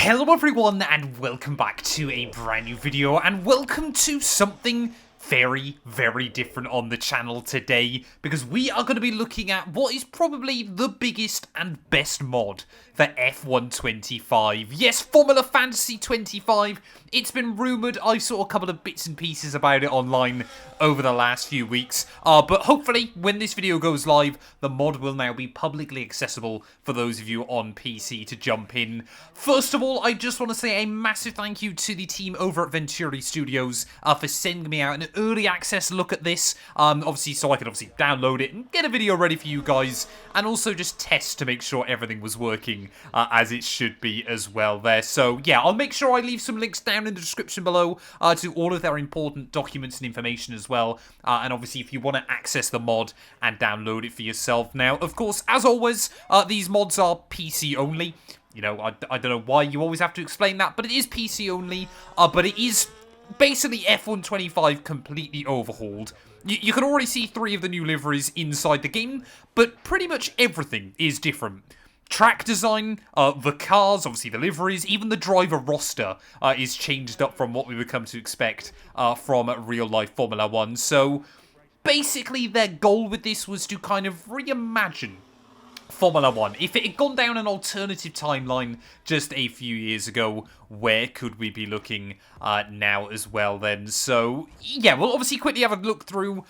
Hello everyone and welcome back to a brand new video and welcome to something very different on the channel today, because we are going to be looking at what is probably the biggest and best mod for F1 25. Yes, Formula Fantasy 25. It's been rumoured. I saw a couple of bits and pieces about it online over the last few weeks, but hopefully when this video goes live, the mod will now be publicly accessible for those of you on PC to jump in. First of all, I just want to say a massive thank you to the team over at Venturi Studios for sending me out an early access look at this, obviously so I could download it and get a video ready for you guys, and also just test to make sure everything was working as it should be as well there. So yeah, I'll make sure I leave some links down in the description below to all of their important documents and information as well, and obviously if you want to access the mod and download it for yourself. Now, of course, as always, these mods are PC only. You know, I don't know why you always have to explain that, but it is PC only, but it is basically F1 25 completely overhauled. You can already see 3 of the new liveries inside the game, but pretty much everything is different. Track design, the cars, obviously the liveries, even the driver roster is changed up from what we would come to expect from real-life Formula 1. So basically their goal with this was to kind of reimagine Formula 1. If it had gone down an alternative timeline just a few years ago, where could we be looking now as well then? So, yeah, we'll obviously quickly have a look through,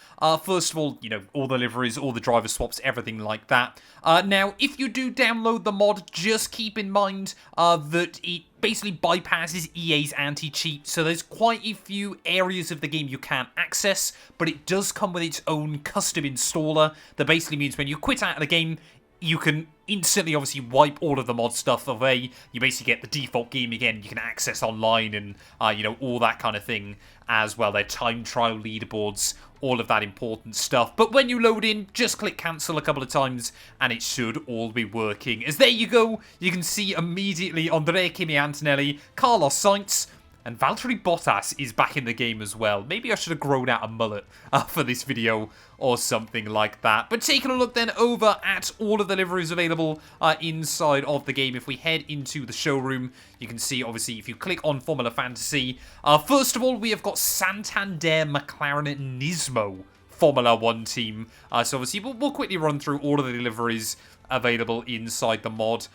first of all, you know, all the liveries, all the driver swaps, everything like that. Now, if you do download the mod, just keep in mind that it basically bypasses EA's anti-cheat, so there's quite a few areas of the game you can't access, but it does come with its own custom installer that basically means when you quit out of the game, you can instantly, obviously, wipe all of the mod stuff away. You basically get the default game again. You can access online and, you know, all that kind of thing as well. Their time trial leaderboards, all of that important stuff. But when you load in, just click cancel a couple of times and it should all be working. As there you go, you can see immediately Kimi, Antonelli, Carlos Sainz, and Valtteri Bottas is back in the game as well. Maybe I should have grown out a mullet for this video or something like that. But taking a look then over at all of the liveries available inside of the game. If we head into the showroom, you can see, obviously, if you click on Formula Fantasy, first of all, we have got Santander McLaren Nismo Formula 1 team. So obviously, we'll quickly run through all of the liveries available inside the mod.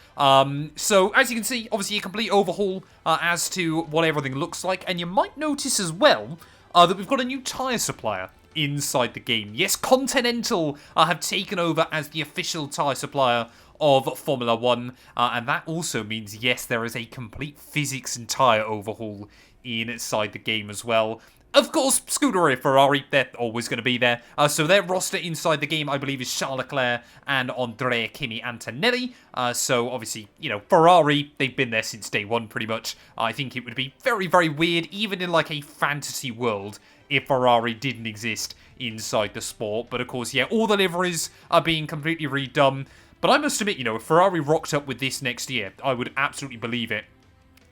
So as you can see, obviously a complete overhaul as to what everything looks like, and you might notice as well that we've got a new tyre supplier inside the game. Yes, Continental have taken over as the official tyre supplier of Formula 1, and that also means, yes, there is a complete physics and tyre overhaul inside the game as well. Of course, Scuderia Ferrari, they're always going to be there. So their roster inside the game, I believe, is Charles Leclerc and Kimi, Antonelli. So obviously, you know, Ferrari, they've been there since day one, pretty much. I think it would be very weird, even in like a fantasy world, if Ferrari didn't exist inside the sport. But of course, yeah, all the liveries are being completely redone. But I must admit, you know, if Ferrari rocked up with this next year, I would absolutely believe it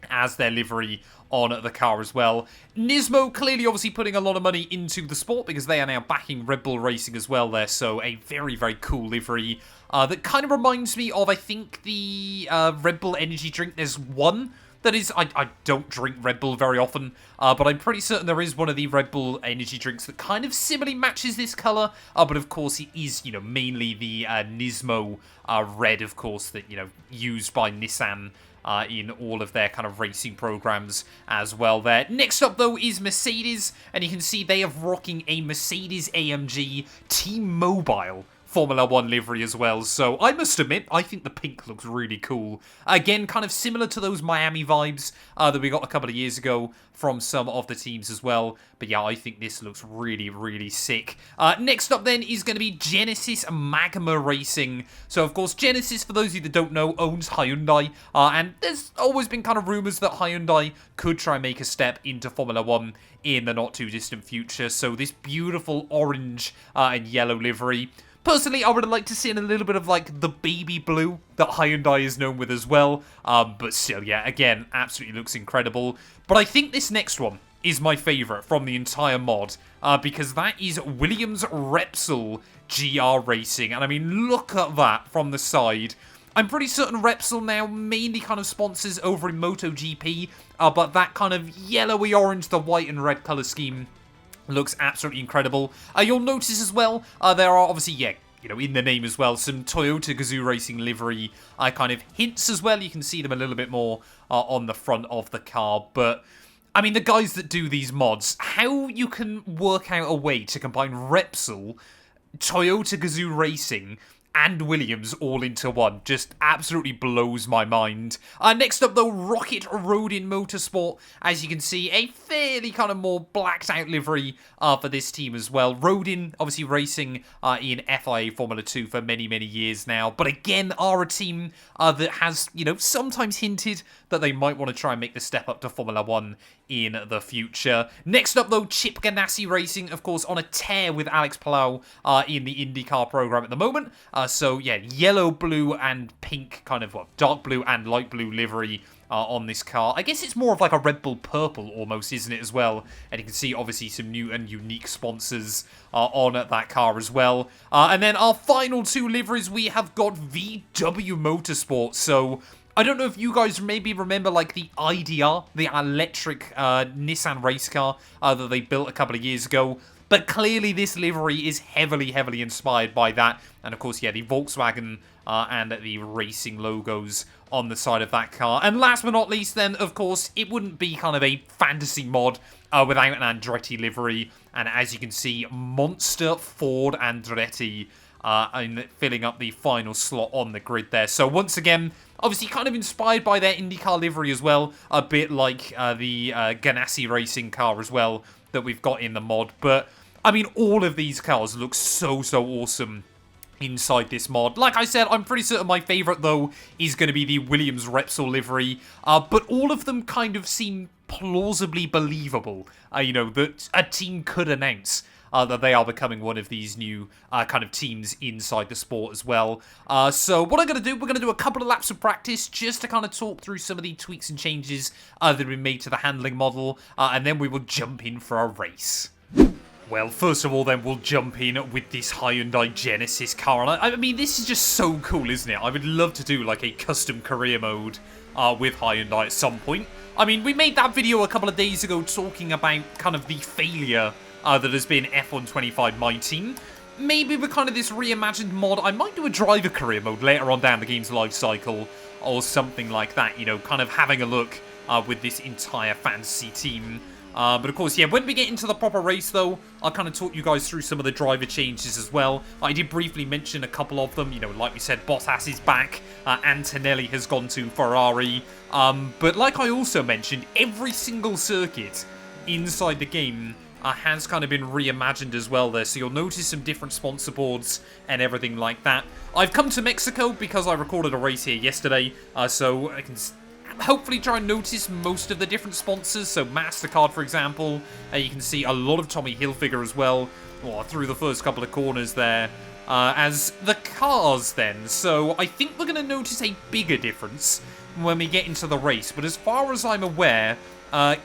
as their livery on the car as well. Nismo clearly obviously putting a lot of money into the sport because they are now backing Red Bull Racing as well there, so a very cool livery that kind of reminds me of, I think, the Red Bull energy drink. There's one that is, I don't drink Red Bull very often, but I'm pretty certain there is one of the Red Bull energy drinks that kind of similarly matches this colour, but of course it is, you know, mainly the Nismo red, of course, that, you know, used by Nissan in all of their kind of racing programs as well there. Next up, though, is Mercedes, and you can see they are rocking a Mercedes AMG T-Mobile Formula 1 livery as well. So I must admit, I think the pink looks really cool. Again, kind of similar to those Miami vibes that we got a couple of years ago from some of the teams as well. But yeah, I think this looks really sick. Next up then is going to be Genesis Magma Racing. So of course, Genesis, for those of you that don't know, owns Hyundai. And there's always been kind of rumours that Hyundai could try and make a step into Formula 1 in the not too distant future. So this beautiful orange and yellow livery, personally, I would have liked to see in a little bit of, like, the baby blue that Hyundai is known with as well. But still, yeah, again, absolutely looks incredible. But I think this next one is my favourite from the entire mod, because that is Williams Repsol GR Racing. And I mean, look at that from the side. I'm pretty certain Repsol now mainly kind of sponsors over in MotoGP, but that kind of yellowy orange, the white and red colour scheme looks absolutely incredible. You'll notice as well, there are obviously, yeah, you know, in the name as well, some Toyota Gazoo Racing livery kind of hints as well. You can see them a little bit more on the front of the car, but I mean, the guys that do these mods, how you can work out a way to combine Repsol, Toyota Gazoo Racing, and Williams all into one just absolutely blows my mind. Next up, though, Rocket Rodin Motorsport. As you can see, a fairly kind of more blacked out livery for this team as well. Rodin, obviously racing in FIA Formula 2 for many, many years now. But again, are a team that has, you know, sometimes hinted that they might want to try and make the step up to Formula 1 in the future. Next up, though, Chip Ganassi Racing, of course, on a tear with Alex Palou in the IndyCar program at the moment. So, yeah, yellow, blue, and pink, kind of, well, dark blue and light blue livery on this car. I guess it's more of like a Red Bull purple almost, isn't it, as well? And you can see, obviously, some new and unique sponsors on that car as well. And then our final two liveries, we have got VW Motorsport. So I don't know if you guys maybe remember, like, the IDR, the electric Nissan race car that they built a couple of years ago. But clearly this livery is heavily, heavily inspired by that. And, of course, yeah, the Volkswagen and the racing logos on the side of that car. And last but not least, then, of course, it wouldn't be kind of a fantasy mod without an Andretti livery. And as you can see, Monster Ford Andretti filling up the final slot on the grid there. So once again, obviously kind of inspired by their IndyCar livery as well, a bit like the Ganassi racing car as well that we've got in the mod. But, I mean, all of these cars look so, so awesome inside this mod. Like I said, I'm pretty certain my favourite, though, is going to be the Williams Repsol livery. But all of them kind of seem plausibly believable, you know, that a team could announce that they are becoming one of these new kind of teams inside the sport as well. So what I'm going to do, we're going to do a couple of laps of practice just to kind of talk through some of the tweaks and changes that have been made to the handling model, and then we will jump in for a race. Well, first of all, then, we'll jump in with this Hyundai Genesis car. And I mean, this is just so cool, isn't it? I would love to do, like, a custom career mode with Hyundai at some point. I mean, we made that video a couple of days ago talking about kind of the failure that has been F125 My Team. Maybe with kind of this reimagined mod, I might do a driver career mode later on down the game's life cycle or something like that, you know, kind of having a look with this entire fantasy team. But of course, yeah, when we get into the proper race, though, I'll kind of talk you guys through some of the driver changes as well. I did briefly mention a couple of them. You know, like we said, Bottas is back. Antonelli has gone to Ferrari. But like I also mentioned, every single circuit inside the game has kind of been reimagined as well there. So you'll notice some different sponsor boards and everything like that. I've come to Mexico because I recorded a race here yesterday. So I can hopefully try and notice most of the different sponsors. So MasterCard, for example, you can see a lot of Tommy Hilfiger as well, through the first couple of corners there, as the cars then. So I think we're going to notice a bigger difference when we get into the race. But as far as I'm aware,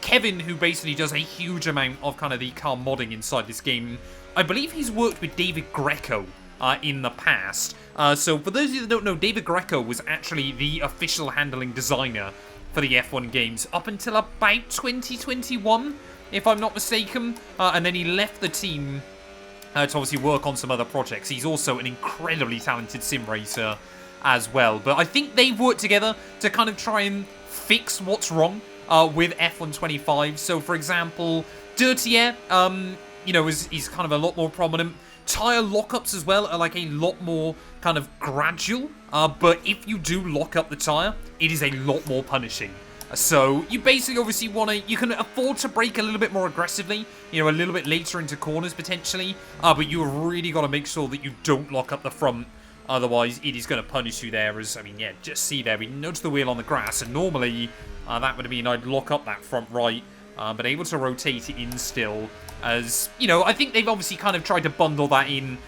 Kevin, who basically does a huge amount of kind of the car modding inside this game, I believe he's worked with David Greco in the past. So for those of you that don't know, David Greco was actually the official handling designer for the F1 games up until about 2021, if I'm not mistaken. And then he left the team to obviously work on some other projects. He's also an incredibly talented sim racer as well. But I think they've worked together to kind of try and fix what's wrong with F125. So, for example, Dirty Air, you know, is kind of a lot more prominent. Tyre lockups as well are like a lot more kind of gradual, but if you do lock up the tyre, it is a lot more punishing. So you basically obviously want to, you can afford to brake a little bit more aggressively, you know, a little bit later into corners potentially, but you've really got to make sure that you don't lock up the front, otherwise it is going to punish you there. As, I mean, yeah, just see there, we nudge the wheel on the grass, and normally that would mean I'd lock up that front right, but able to rotate it in still. As, you know, I think they've obviously kind of tried to bundle that in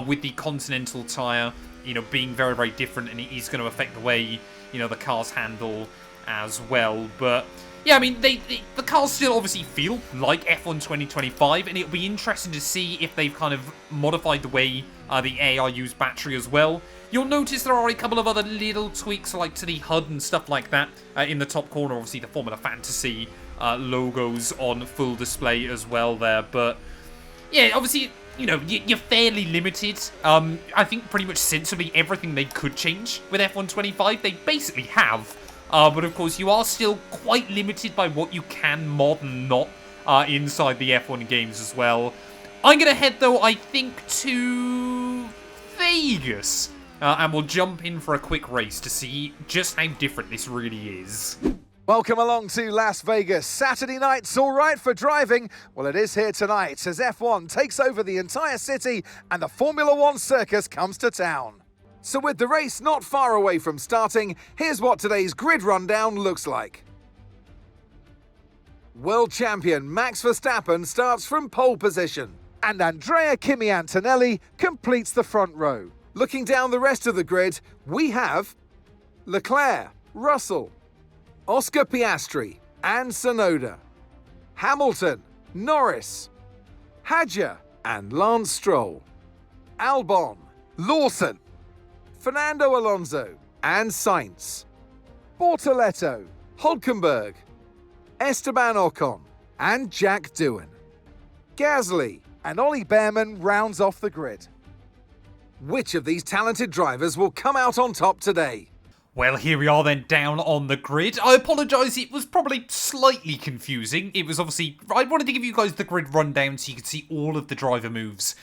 with the Continental tyre, you know, being very, very different, and it is going to affect the way, you know, the cars handle as well. But, yeah, I mean, the cars still obviously feel like F1 2025, and it'll be interesting to see if they've kind of modified the way the AI use battery as well. You'll notice there are a couple of other little tweaks like to the HUD and stuff like that. In the top corner, obviously the Formula Fantasy logos on full display as well there. But yeah, obviously, you know, you're fairly limited. I think pretty much sensibly everything they could change with F125, they basically have. But of course, you are still quite limited by what you can mod and not inside the F1 games as well. I'm going to head, though, I think, to Vegas. And we'll jump in for a quick race to see just how different this really is. Welcome along to Las Vegas. Saturday night's all right for driving. Well, it is here tonight as F1 takes over the entire city and the Formula One circus comes to town. So with the race not far away from starting, here's what today's grid rundown looks like. World champion Max Verstappen starts from pole position, and Kimi Antonelli completes the front row. Looking down the rest of the grid, we have Leclerc, Russell, Oscar Piastri and Tsunoda, Hamilton, Norris, Hadjar and Lance Stroll, Albon, Lawson, Fernando Alonso and Sainz, Bortoletto, Hülkenberg, Esteban Ocon and Jack Doohan. Gasly and Ollie Behrman rounds off the grid. Which of these talented drivers will come out on top today? Well, here we are then, down on the grid. I apologise, it was probably slightly confusing. It was obviously... I wanted to give you guys the grid rundown so you could see all of the driver moves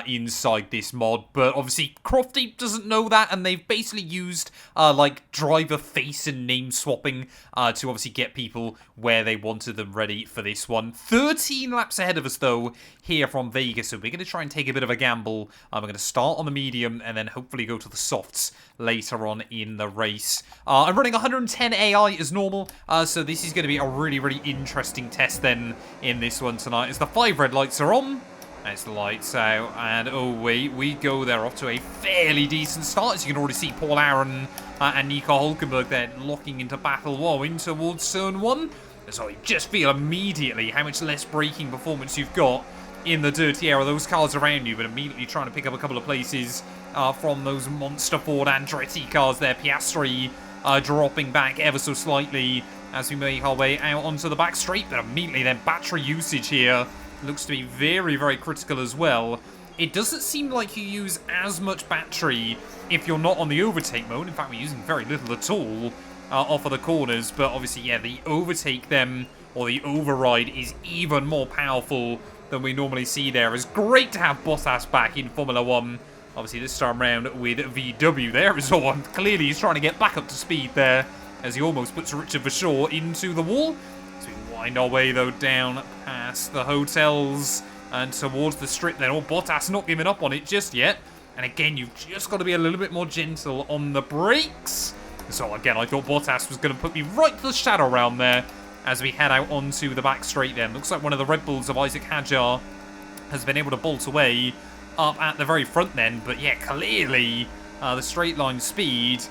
inside this mod. But obviously, Crofty doesn't know that, and they've basically used, like, driver face and name swapping to obviously get people where they wanted them ready for this one. 13 laps ahead of us, though, here from Vegas. So we're going to try and take a bit of a gamble. We're going to start on the medium and then hopefully go to the softs later on in the race. I'm running 110 AI as normal, so this is going to be a really, really interesting test then in this one tonight. As the 5 red lights are on, as the lights out, and oh wait, we go there off to a fairly decent start. As you can already see, Paul Aaron and Nico Hülkenberg there locking into battle. Whoa, in towards turn 1. So you just feel immediately how much less braking performance you've got in the dirty air of those cars around you, but immediately trying to pick up a couple of places from those monster Ford Andretti cars there. Piastri dropping back ever so slightly as we make our way out onto the back straight, but immediately then battery usage here looks to be very, very critical as well. It doesn't seem like you use as much battery if you're not on the overtake mode. In fact, we're using very little at all off of the corners, but obviously, yeah, the overtake then, or the override, is even more powerful than we normally see there. It's great to have Bottas back in Formula 1. Obviously, this time round with VW there as well. Clearly, he's trying to get back up to speed there as he almost puts Richard Verschoor into the wall. So we wind our way, though, down past the hotels and towards the strip then. Oh, Bottas not giving up on it just yet. And again, you've just got to be a little bit more gentle on the brakes. So again, I thought Bottas was going to put me right to the shadow round there as we head out onto the back straight then. Looks like one of the Red Bulls of Isaac Hadjar has been able to bolt away up at the very front then. But yeah, clearly the straight line speed,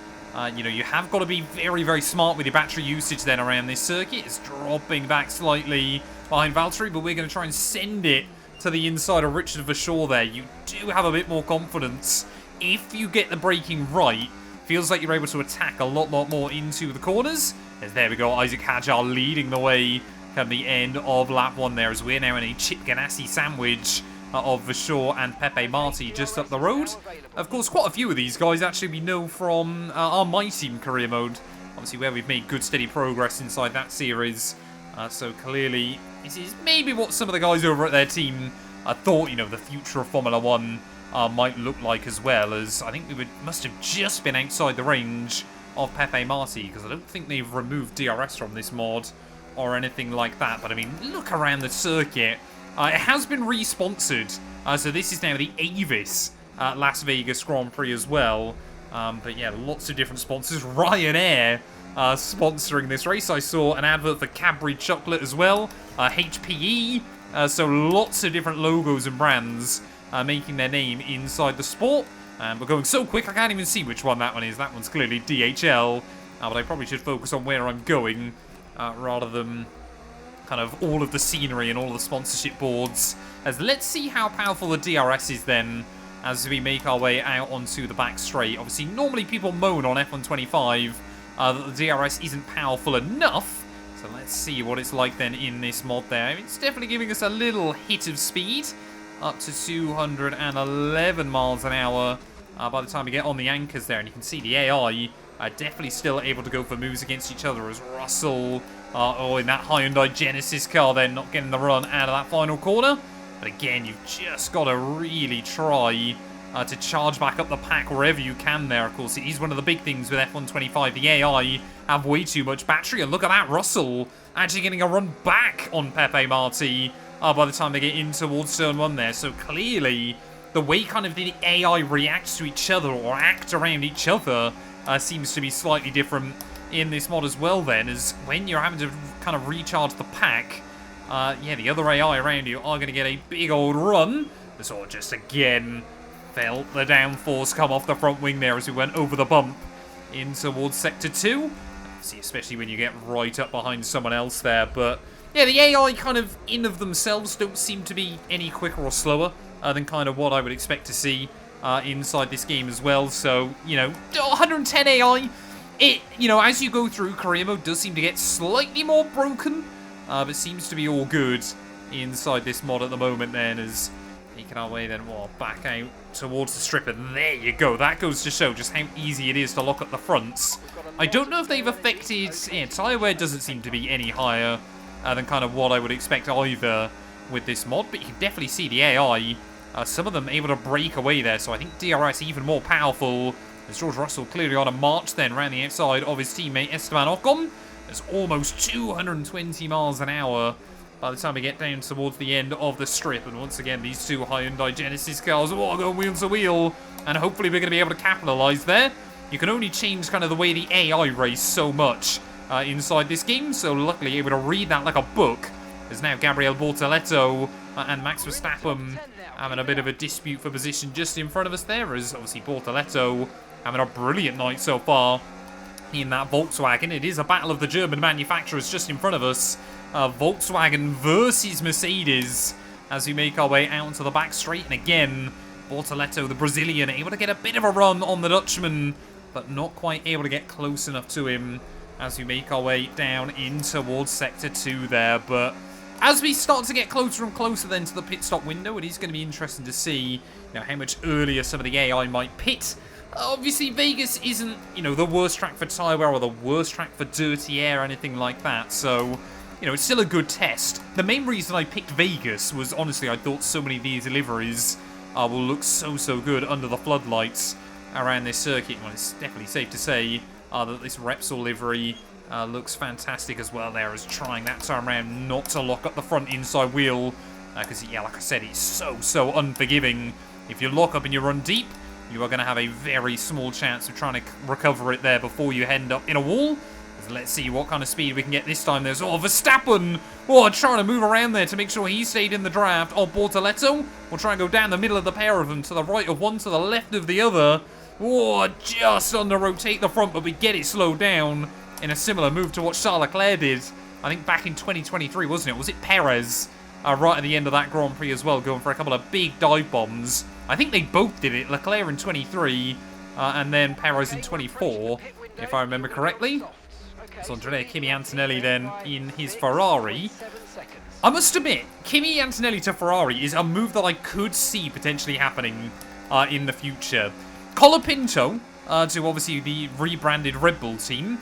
you know, you have got to be very, very smart with your battery usage then around this circuit. It's dropping back slightly behind Valtteri, but we're going to try and send it to the inside of Richard Verschoor there. You do have a bit more confidence if you get the braking right. Feels like you're able to attack a lot more into the corners. As there we go, Isaac Hadjar leading the way come the end of lap 1 there, as we're now in a Chip Ganassi sandwich of Verschoor and Pepe Marti just up the road. Of course, quite a few of these guys actually we know from our My Team career mode, obviously where we've made good steady progress inside that series. So clearly, this is maybe what some of the guys over at their team thought, you know, the future of Formula 1 might look like, as well, as I think we must have just been outside the range of Pepe Marti, because I don't think they've removed DRS from this mod or anything like that. But I mean, look around the circuit. It has been re-sponsored, so this is now the Avis Las Vegas Grand Prix as well. But yeah, lots of different sponsors. Ryanair sponsoring this race. I saw an advert for Cadbury Chocolate as well. HPE, so lots of different logos and brands making their name inside the sport. We're going so quick I can't even see which one that one is. That one's clearly DHL, but I probably should focus on where I'm going rather than kind of all of the scenery and all of the sponsorship boards. As let's see how powerful the DRS is then as we make our way out onto the back straight. Obviously, normally people moan on F125 that the DRS isn't powerful enough. So let's see what it's like then in this mod there. I mean, it's definitely giving us a little hit of speed, up to 211 miles an hour by the time we get on the anchors there. And you can see the AI are definitely still able to go for moves against each other, as Russell, in that Hyundai Genesis car then, not getting the run out of that final corner. But again, you've just got to really try to charge back up the pack wherever you can there. Of course, it is one of the big things with F125. The AI have way too much battery. And look at that, Russell actually getting a run back on Pepe Marti by the time they get in towards turn 1 there. So clearly, the way kind of the AI reacts to each other or act around each other seems to be slightly different in this mod as well then, as when you're having to kind of recharge the pack, yeah, the other AI around you are going to get a big old run. So just again felt the downforce come off the front wing there as we went over the bump in towards Sector 2. See, especially when you get right up behind someone else there. But yeah, the AI kind of in of themselves don't seem to be any quicker or slower than kind of what I would expect to see inside this game as well. So, you know, 110 AI, it, you know, as you go through, career mode does seem to get slightly more broken, but seems to be all good inside this mod at the moment then, as making our way then, well, back out towards the strip, and there you go. That goes to show just how easy it is to lock up the fronts. I don't know if they've affected, yeah, tyre wear doesn't seem to be any higher than kind of what I would expect either with this mod, but you can definitely see the AI, some of them able to break away there, so I think DRS even more powerful, as George Russell clearly on a march then around the outside of his teammate Esteban Ocon. It's almost 220 miles an hour by the time we get down towards the end of the strip. And once again, these two Hyundai Genesis cars are going wheel to wheel, and hopefully we're going to be able to capitalize there. You can only change kind of the way the AI race so much inside this game, so luckily able to read that like a book. There's now Gabriel Bortoleto and Max Verstappen having a bit of a dispute for position just in front of us there, as obviously Bortoleto having a brilliant night so far in that Volkswagen. It is a battle of the German manufacturers just in front of us. Volkswagen versus Mercedes as we make our way out into the back straight. And again, Bortoleto, the Brazilian, able to get a bit of a run on the Dutchman, but not quite able to get close enough to him as we make our way down in towards Sector 2 there. But as we start to get closer and closer then to the pit stop window, it is going to be interesting to see, you know, how much earlier some of the AI might pit. Obviously, Vegas isn't, you know, the worst track for tyre wear or the worst track for dirty air or anything like that. So, you know, it's still a good test. The main reason I picked Vegas was, honestly, I thought so many of these liveries will look so good under the floodlights around this circuit. Well, it's definitely safe to say that this Repsol livery looks fantastic as well there, as trying that time around not to lock up the front inside wheel. Because, yeah, like I said, it's so unforgiving. If you lock up and you run deep, you are going to have a very small chance of trying to recover it there before you end up in a wall. So let's see what kind of speed we can get this time. There's, oh, Verstappen, oh, trying to move around there to make sure he stayed in the draft. Oh, Bortoleto will try and go down the middle of the pair of them, to the right of one, to the left of the other. Oh, just under rotate the front, but we get it slowed down in a similar move to what Charles Leclerc did, I think back in 2023, wasn't it? Was it Perez? Right at the end of that Grand Prix as well, going for a couple of big dive bombs. I think they both did it, Leclerc in 23, and then Perez in 24, if I remember correctly. So Andrea Kimi Antonelli then in his Ferrari. I must admit, Kimi Antonelli to Ferrari is a move that I could see potentially happening in the future. Colapinto to obviously the rebranded Red Bull team.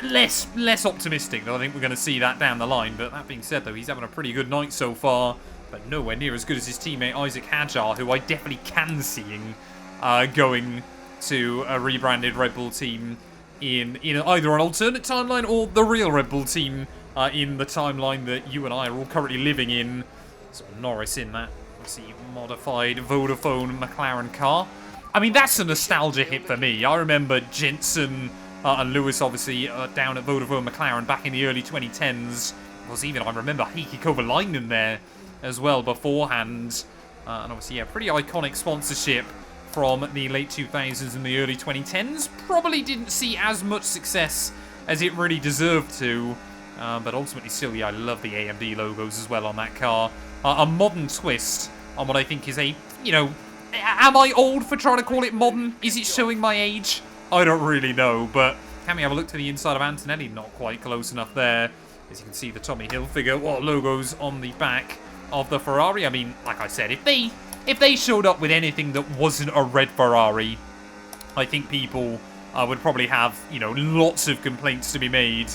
Less optimistic that I think we're going to see that down the line. But that being said, though, he's having a pretty good night so far, but nowhere near as good as his teammate Isaac Hadjar, who I definitely can see going to a rebranded Red Bull team in either an alternate timeline or the real Red Bull team in the timeline that you and I are all currently living in. So Norris in that, obviously, modified Vodafone McLaren car. I mean, that's a nostalgia hit for me. I remember Jensen and Lewis, obviously, down at Vodafone McLaren back in the early 2010s. I remember Heikki Kovalainen there as well beforehand. And obviously, yeah, pretty iconic sponsorship from the late 2000s and the early 2010s. Probably didn't see as much success as it really deserved to. But ultimately, still, yeah, I love the AMD logos as well on that car. A modern twist on what I think is a, you know, Am I old for trying to call it modern? Is it showing my age? I don't really know, but can we have a look to the inside of Antonelli? Not quite close enough there. As you can see, the Tommy Hilfiger, what logos on the back of the Ferrari. I mean, like I said, if they showed up with anything that wasn't a red Ferrari, I think people would probably have, you know, lots of complaints to be made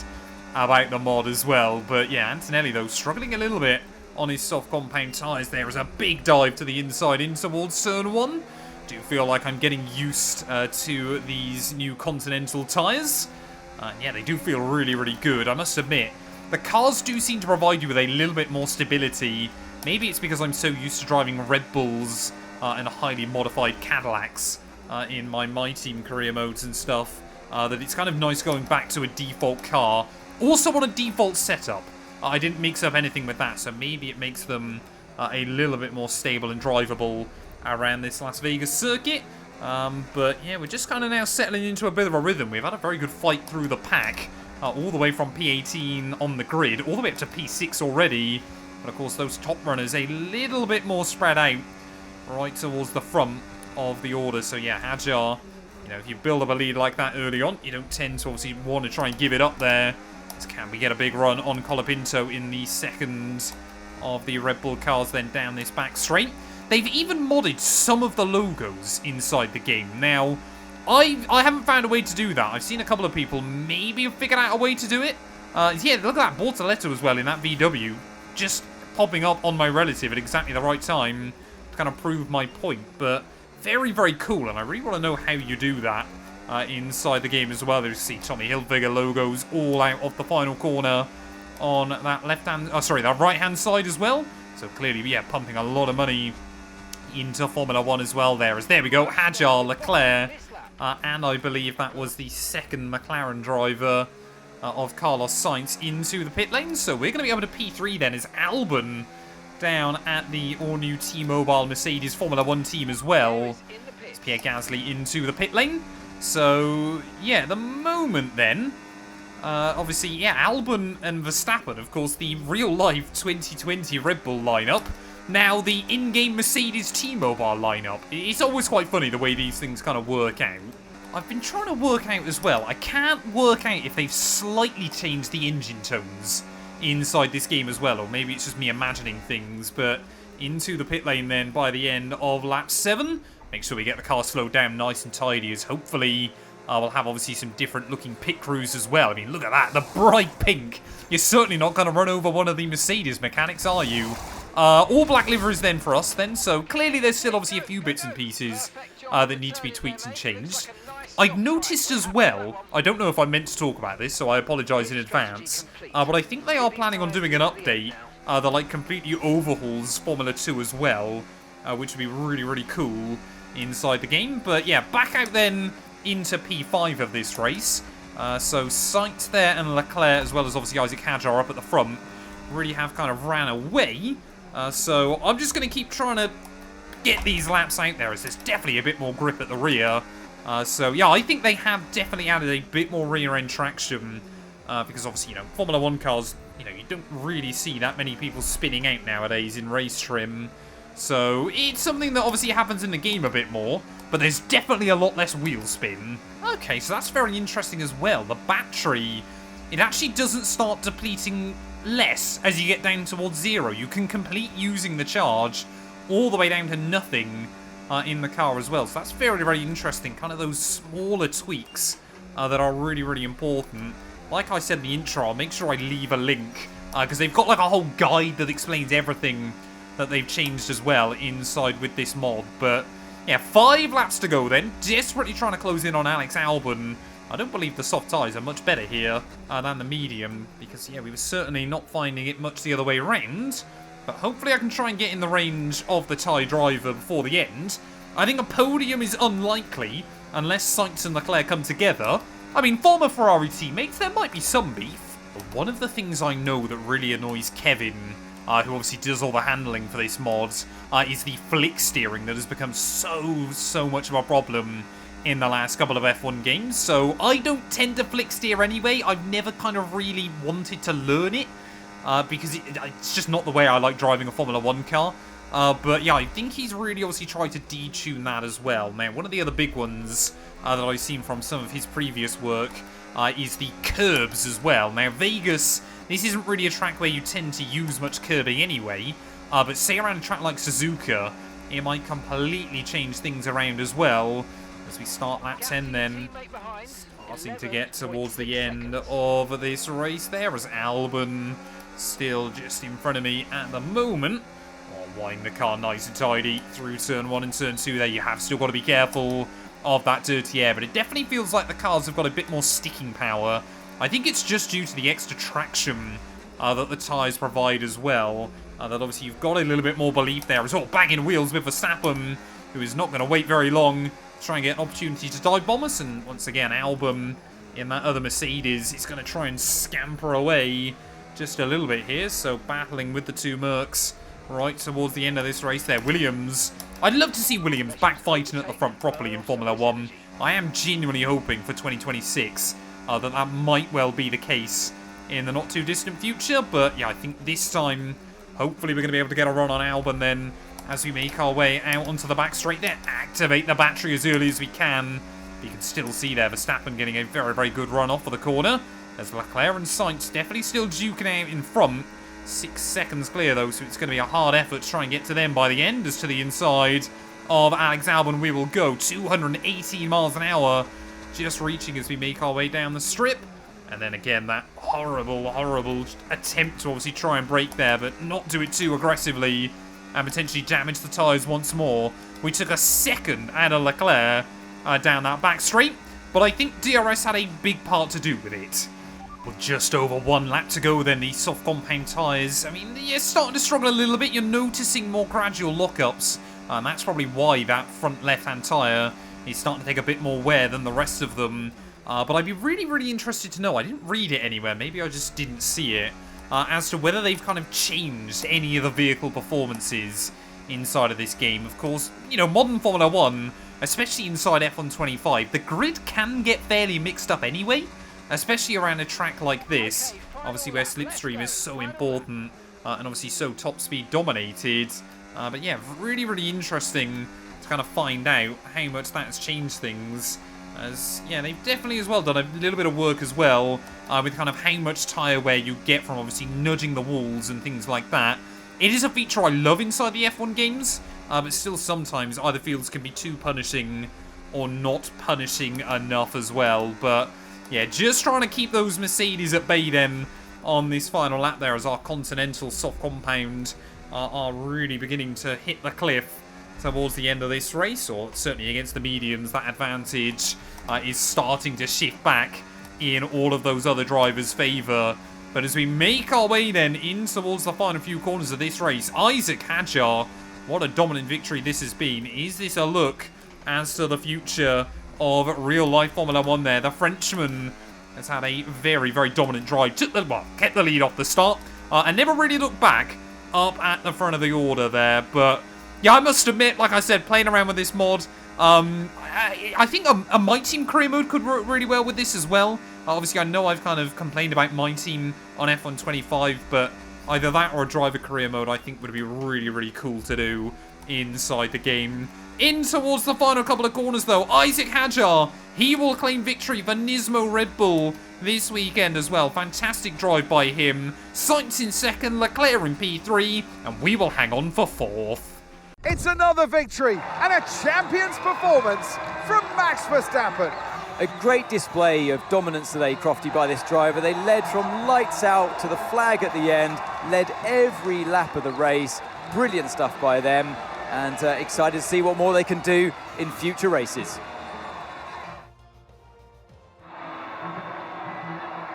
about the mod as well. But yeah, Antonelli, though, struggling a little bit on his soft compound tyres. There is a big dive to the inside in towards turn 1. Do feel like I'm getting used to these new Continental tyres. Yeah, they do feel really, really good, I must admit. The cars do seem to provide you with a little bit more stability. Maybe it's because I'm so used to driving Red Bulls and highly modified Cadillacs in my team career modes and stuff, that it's kind of nice going back to a default car. Also on a default setup. I didn't mix up anything with that, so maybe it makes them a little bit more stable and drivable around this Las Vegas circuit. But yeah, we're just kind of now settling into a bit of a rhythm. We've had a very good fight through the pack, all the way from P18 on the grid, all the way up to P6 already. But of course, those top runners a little bit more spread out right towards the front of the order. So yeah, Hajar, you know, if you build up a lead like that early on, you don't tend to obviously want to try and give it up there. Can we get a big run on Colapinto in the second of the Red Bull cars then down this back straight? They've even modded some of the logos inside the game. Now, I haven't found a way to do that. I've seen a couple of people maybe have figured out a way to do it. Yeah, look at that Bortoletto as well in that VW. Just popping up on my relative at exactly the right time to kind of prove my point. But very, very cool, and I really want to know how you do that inside the game as well. There you see Tommy Hilfiger logos all out of the final corner on that that right-hand side as well. So clearly, yeah, pumping a lot of money into Formula 1 as well there. As there we go, Hajar, Leclerc, and I believe that was the second McLaren driver of Carlos Sainz into the pit lane. So we're going to be able to P3 then as Albon down at the all-new T-Mobile Mercedes Formula 1 team as well. It's Pierre Gasly into the pit lane. So, yeah, the moment then, obviously, yeah, Albon and Verstappen, of course, the real-life 2020 Red Bull lineup. Now, the in-game Mercedes T-Mobile lineup. It's always quite funny the way these things kind of work out. I've been trying to work out as well. I can't work out if they've slightly changed the engine tones inside this game as well, or maybe it's just me imagining things, but into the pit lane then by the end of lap 7. Make sure we get the car slowed down nice and tidy, as hopefully we'll have obviously some different looking pit crews as well. I mean, look at that, the bright pink. You're certainly not going to run over one of the Mercedes mechanics, are you? All black liveries then for us then, so clearly there's still obviously a few bits and pieces that need to be tweaked and changed. I've noticed as well, I don't know if I meant to talk about this, so I apologise in advance, but I think they are planning on doing an update that like completely overhauls Formula 2 as well, which would be really, really cool inside the game. But yeah, back out then into P5 of this race. So Sainz there and Leclerc, as well as obviously Isaac Hajar up at the front, really have kind of ran away. So I'm just going to keep trying to get these laps out there, as there's definitely a bit more grip at the rear. So yeah, I think they have definitely added a bit more rear end traction, because obviously, you know, Formula 1 cars, you know, you don't really see that many people spinning out nowadays in race trim. So it's something that obviously happens in the game a bit more, but there's definitely a lot less wheel spin. Okay, so that's very interesting as well. The battery, it actually doesn't start depleting less as you get down towards 0. You can complete using the charge all the way down to nothing in the car as well. So that's very, very interesting. Kind of those smaller tweaks that are really, really important. Like I said in the intro, I'll make sure I leave a link, because they've got like a whole guide that explains everything that they've changed as well inside with this mod. But yeah, 5 laps to go then. Desperately trying to close in on Alex Albon. I don't believe the soft tyres are much better here than the medium, because yeah, we were certainly not finding it much the other way around. But hopefully I can try and get in the range of the Thai driver before the end. I think a podium is unlikely unless Sainz and Leclerc come together. I mean, former Ferrari teammates, there might be some beef. But one of the things I know that really annoys Kevin, who obviously does all the handling for this mod, is the flick steering that has become so much of a problem in the last couple of F1 games. So I don't tend to flick steer anyway. I've never kind of really wanted to learn it, because it's just not the way I like driving a Formula 1 car. But yeah, I think he's really obviously tried to detune that as well. Now, one of the other big ones that I've seen from some of his previous work is the curbs as well. Now, Vegas, this isn't really a track where you tend to use much curbing anyway, but say around a track like Suzuka, it might completely change things around as well. As we start lap 10 then, starting to get towards the end of this race there, as Albon still just in front of me at the moment. Wind the car nice and tidy through turn 1 and turn 2 there. You have still got to be careful of that dirty air, but it definitely feels like the cars have got a bit more sticking power. I think it's just due to the extra traction that the tyres provide as well. That obviously you've got a little bit more belief there as well. Bagging wheels with Verstappen, who is not going to wait very long to try and get an opportunity to dive bomb us. And once again, Albon in that other Mercedes is going to try and scamper away just a little bit here. So battling with the two Mercs right towards the end of this race there. Williams, I'd love to see Williams back fighting at the front properly in Formula 1. I am genuinely hoping for 2026 that might well be the case in the not too distant future. But yeah, I think this time, hopefully we're going to be able to get a run on Albon then as we make our way out onto the back straight there. Activate the battery as early as we can. You can still see there Verstappen getting a very, very good run off of the corner. As Leclerc and Sainz definitely still duking out in front. 6 seconds clear though, so it's going to be a hard effort to try and get to them by the end. As to the inside of Alex Albon we will go. 218 miles an hour, just reaching as we make our way down the strip. And then again, that horrible, horrible attempt to obviously try and brake there, but not do it too aggressively and potentially damage the tyres once more. We took a second out of Leclerc down that back straight, but I think DRS had a big part to do with it. With just over 1 lap to go then, the soft compound tyres, I mean, you're starting to struggle a little bit. You're noticing more gradual lockups, and that's probably why that front left-hand tyre is starting to take a bit more wear than the rest of them. But I'd be really, really interested to know, I didn't read it anywhere, maybe I just didn't see it, as to whether they've kind of changed any of the vehicle performances inside of this game. Of course, you know, modern Formula 1, especially inside F1 25, the grid can get fairly mixed up anyway. Especially around a track like this, obviously where slipstream is so important and obviously so top speed dominated. But yeah, really, really interesting to kind of find out how much that has changed things. As yeah, they've definitely as well done a little bit of work as well with kind of how much tyre wear you get from obviously nudging the walls and things like that. It is a feature I love inside the F1 games, but still sometimes either fields can be too punishing or not punishing enough as well. But yeah, just trying to keep those Mercedes at bay then on this final lap there as our Continental soft compound are really beginning to hit the cliff towards the end of this race, or certainly against the mediums. That advantage is starting to shift back in all of those other drivers' favour. But as we make our way then in towards the final few corners of this race, Isaac Hadjar, what a dominant victory this has been. Is this a look as to the future of real-life Formula 1 there? The Frenchman has had a very, very dominant drive. Kept the lead off the start and never really looked back up at the front of the order there. But yeah, I must admit, like I said, playing around with this mod, I think a My Team career mode could work really well with this as well. Obviously, I know I've kind of complained about My Team on F1 25, but either that or a driver career mode I think would be really, really cool to do inside the game. In towards the final couple of corners, though, Isaac Hadjar, he will claim victory for Nismo Red Bull this weekend as well. Fantastic drive by him. Sainz in second, Leclerc in P3, and we will hang on for 4th. It's another victory and a champion's performance from Max Verstappen. A great display of dominance today, Crofty, by this driver. They led from lights out to the flag at the end, led every lap of the race. Brilliant stuff by them. And excited to see what more they can do in future races.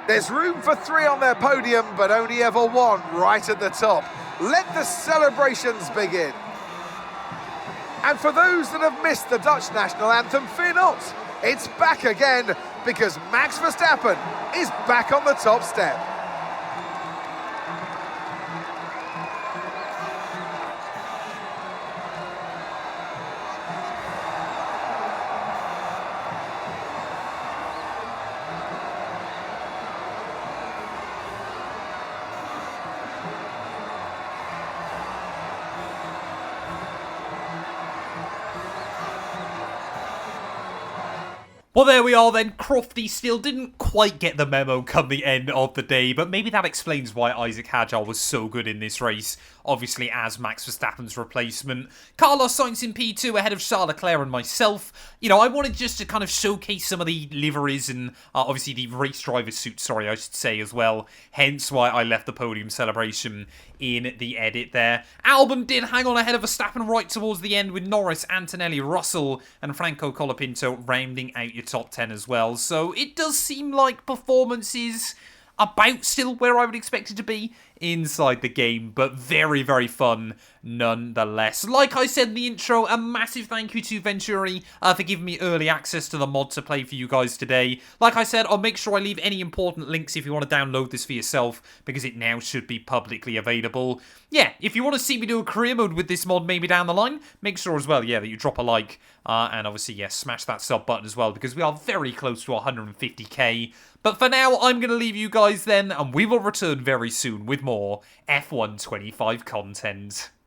There's room for 3 on their podium, but only ever 1 right at the top. Let the celebrations begin. And for those that have missed the Dutch national anthem, fear not. It's back again, because Max Verstappen is back on the top step. Well, there we are then. Crofty still didn't quite get the memo come the end of the day, but maybe that explains why Isaac Hadjar was so good in this race, obviously as Max Verstappen's replacement. Carlos Sainz in P2 ahead of Charles Leclerc and myself. You know, I wanted just to kind of showcase some of the liveries and obviously the race driver suits, sorry, I should say as well. Hence why I left the podium celebration in the edit there. Albon did hang on ahead of Verstappen right towards the end with Norris, Antonelli, Russell and Franco Colapinto rounding out your top 10 as well. So it does seem like performance is about still where I would expect it to be inside the game, but very, very fun nonetheless. Like I said in the intro, a massive thank you to Venturi for giving me early access to the mod to play for you guys today. Like I said, I'll make sure I leave any important links if you want to download this for yourself, because it now should be publicly available. Yeah, if you want to see me do a career mode with this mod maybe down the line, make sure as well, yeah, that you drop a like, and obviously, yeah, smash that sub button as well, because we are very close to 150k. But for now, I'm going to leave you guys then, and we will return very soon with more F1 25 content.